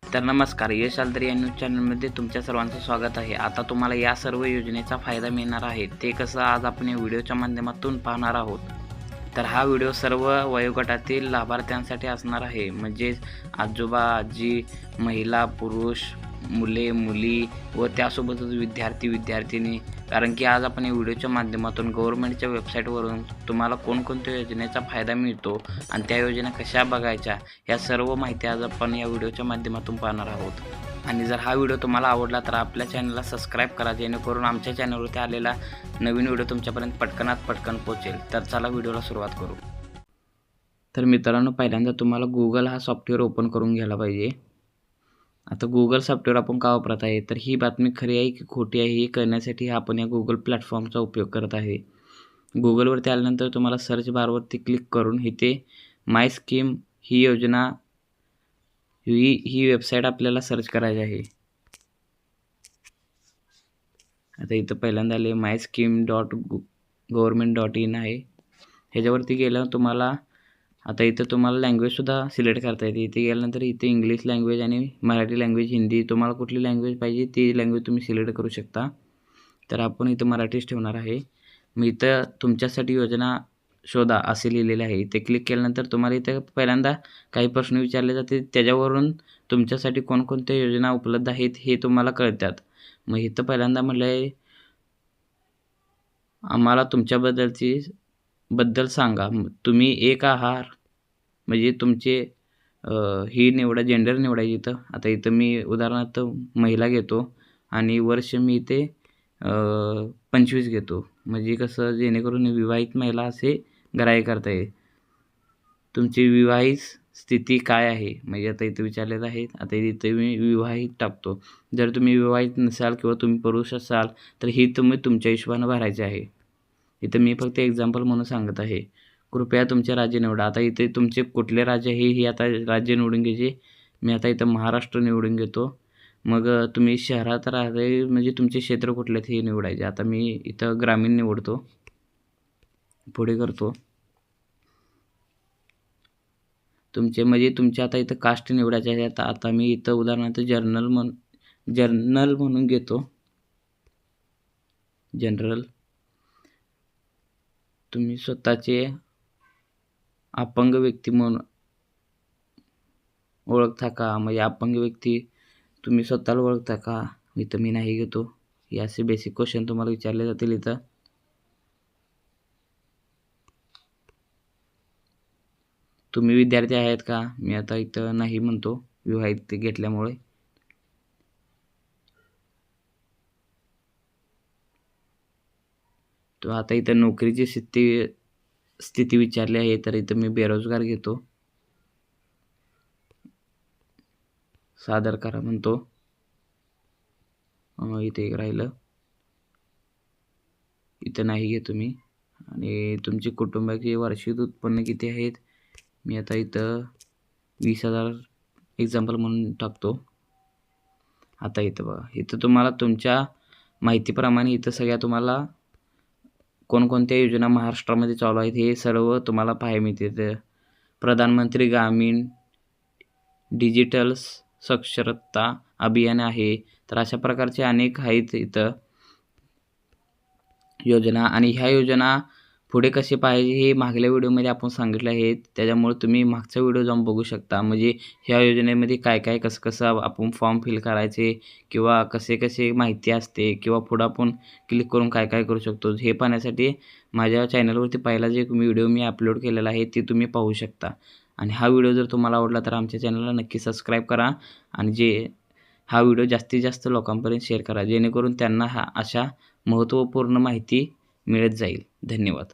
तर नमस्कार, यश आलदरे या न्यूज चॅनलमध्ये तुमच्या सर्वांचं स्वागत आहे। आता तुम्हाला या सर्व योजनेचा फायदा मिळणार आहे, ते कसं आज आपण या व्हिडिओच्या माध्यमातून पाहणार आहोत। तर हा व्हिडिओ सर्व वयोगटातील लाभार्थ्यांसाठी असणार आहे, म्हणजे आजोबा, आजी, महिला, पुरुष, मुले, मुली व त्यासोबतच विद्यार्थी, विद्यार्थिनी। कारण की आज आपण या व्हिडिओच्या माध्यमातून गव्हर्नमेंटच्या वेबसाईटवरून तुम्हाला कोणकोणत्या योजनेचा फायदा मिळतो आणि त्या योजना कशा बघायच्या, या सर्व माहिती आज आपण या व्हिडिओच्या माध्यमातून पाहणार आहोत। आणि जर हा व्हिडिओ तुम्हाला आवडला तर आपल्या चॅनलला सबस्क्राईब करा, जेणेकरून आमच्या चॅनलवरती आलेला नवीन व्हिडिओ तुमच्यापर्यंत पटकनात पटकन पोहोचेल। तर चला व्हिडिओला सुरुवात करू। तर मित्रांनो, पहिल्यांदा तुम्हाला गूगल हा सॉफ्टवेअर ओपन करून घ्यायला पाहिजे। आता गूगल सॉफ्टवेअर आपण का वापरत आहे, तर ही बातमी खरी आहे की खोटी आहे हे कळण्यासाठी आपण या गूगल प्लॅटफॉर्मचा उपयोग करत आहे। गूगलवरती आल्यानंतर तुम्हाला सर्च बारवरती क्लिक करून इथे माय स्कीम ही योजना ही वेबसाईट आपल्याला सर्च करायची आहे। आता इथं पहिल्यांदा आले myskim.government.in आहे। ह्याच्यावरती गेल्यावर तुम्हाला आता इथं तुम्हाला लँग्वेजसुद्धा सिलेक्ट करता येते। इथे गेल्यानंतर इथे इंग्लिश लँग्वेज आणि मराठी लँग्वेज, हिंदी, तुम्हाला कुठली लँग्वेज पाहिजे ती लँग्वेज तुम्ही सिलेक्ट करू शकता। तर आपण इथं मराठीच ठेवणार आहे। मी इथं तुमच्यासाठी योजना शोधा असे लिहिलेले आहे। इथे क्लिक केल्यानंतर तुम्हाला इथं पहिल्यांदा काही प्रश्न विचारले जाते, त्याच्यावरून तुमच्यासाठी कोणकोणत्या योजना उपलब्ध आहेत हे तुम्हाला कळतात। मग इथं पहिल्यांदा म्हटलं आहे, आम्हाला बद्दल सांगा। तुम्ही एक आहार म्हणजे तुमचे ही निवडा, जेंडर निवडायची इथं। आता इथं मी उदाहरणार्थ महिला घेतो आणि वर्ष मी इथे 25 घेतो, म्हणजे कसं जेणेकरून विवाहित महिला असे ग्राह्य करता येईल। तुमची विवाहित स्थिती काय आहे, म्हणजे आता इथं विचारलेलं आहे। आता इथे मी विवाहित टाकतो। जर तुम्ही विवाहित नसाल किंवा तुम्ही पुरुष असाल तर ही तुम्ही तुमच्या हिशोबानं भरायची आहे। इथं मी फक्त एक्झाम्पल म्हणून सांगत आहे। कृपया तुमचे राज्य निवडा। आता इथे तुमचे कुठले राज्य आहे हे आता राज्य निवडून घ्यायचे। मी आता इथं महाराष्ट्र निवडून घेतो। मग तुम्ही शहरात राहते म्हणजे तुमचे क्षेत्र कुठले आहेत हे निवडायचे। आता मी इथं ग्रामीण निवडतो, पुढे करतो। तुमचे म्हणजे तुमचे आता इथं कास्ट निवडायचे आहे। आता मी इथं उदाहरणार्थ जनरल म्हणून घेतो, जनरल। तुम्ही स्वतःचे अपंग व्यक्ती म्हणून ओळखता का, म्हणजे अपंग व्यक्ती तुम्ही स्वतःला ओळखता का, इथं मी नाही घेतो। हे असे बेसिक क्वेश्चन तुम्हाला विचारले जातील इथं। तुम्ही विद्यार्थी आहेत का, मी आता इथं नाही म्हणतो विवाहित घेतल्यामुळे। तो आता इथं नोकरीची स्थिती विचारली आहे, तर इथं मी बेरोजगार घेतो, सादर करा म्हणतो। इथे एक राहिलं, इथं नाही घेतो मी। आणि तुमची कुटुंबाचे वार्षिक उत्पन्न किती आहेत, मी आता इथं 20,000 एक्झाम्पल म्हणून टाकतो। आता इथं बघा, इथं तुम्हाला तुमच्या माहितीप्रमाणे इथं सगळ्या तुम्हाला कोणकोणत्या योजना महाराष्ट्रामध्ये चालू आहेत हे सर्व तुम्हाला पाहायला मिळते। प्रधानमंत्री ग्रामीण डिजिटल साक्षरता अभियान आहे। तर अशा प्रकारचे अनेक आहेत इथं योजना। आणि ह्या योजना पुढे कसे पाहिजे हे मागल्या व्हिडिओमध्ये आपण सांगितले आहे, त्याच्यामुळे तुम्ही मागचा व्हिडिओ जाऊन बघू शकता। म्हणजे ह्या योजनेमध्ये काय काय कसं आपण फॉर्म फिल करायचे किंवा कसे माहिती असते किंवा पुढं आपण क्लिक करून काय काय करू शकतो हे पाहण्यासाठी माझ्या चॅनलवरती पहिला जे व्हिडिओ मी अपलोड केलेला आहे ते तुम्ही पाहू शकता। आणि हा व्हिडिओ जर तुम्हाला आवडला तर आमच्या चॅनलला नक्की सबस्क्राईब करा आणि हा व्हिडिओ जास्तीत जास्त लोकांपर्यंत शेअर करा, जेणेकरून त्यांना अशा महत्त्वपूर्ण माहिती मिळत जाईल। धन्यवाद।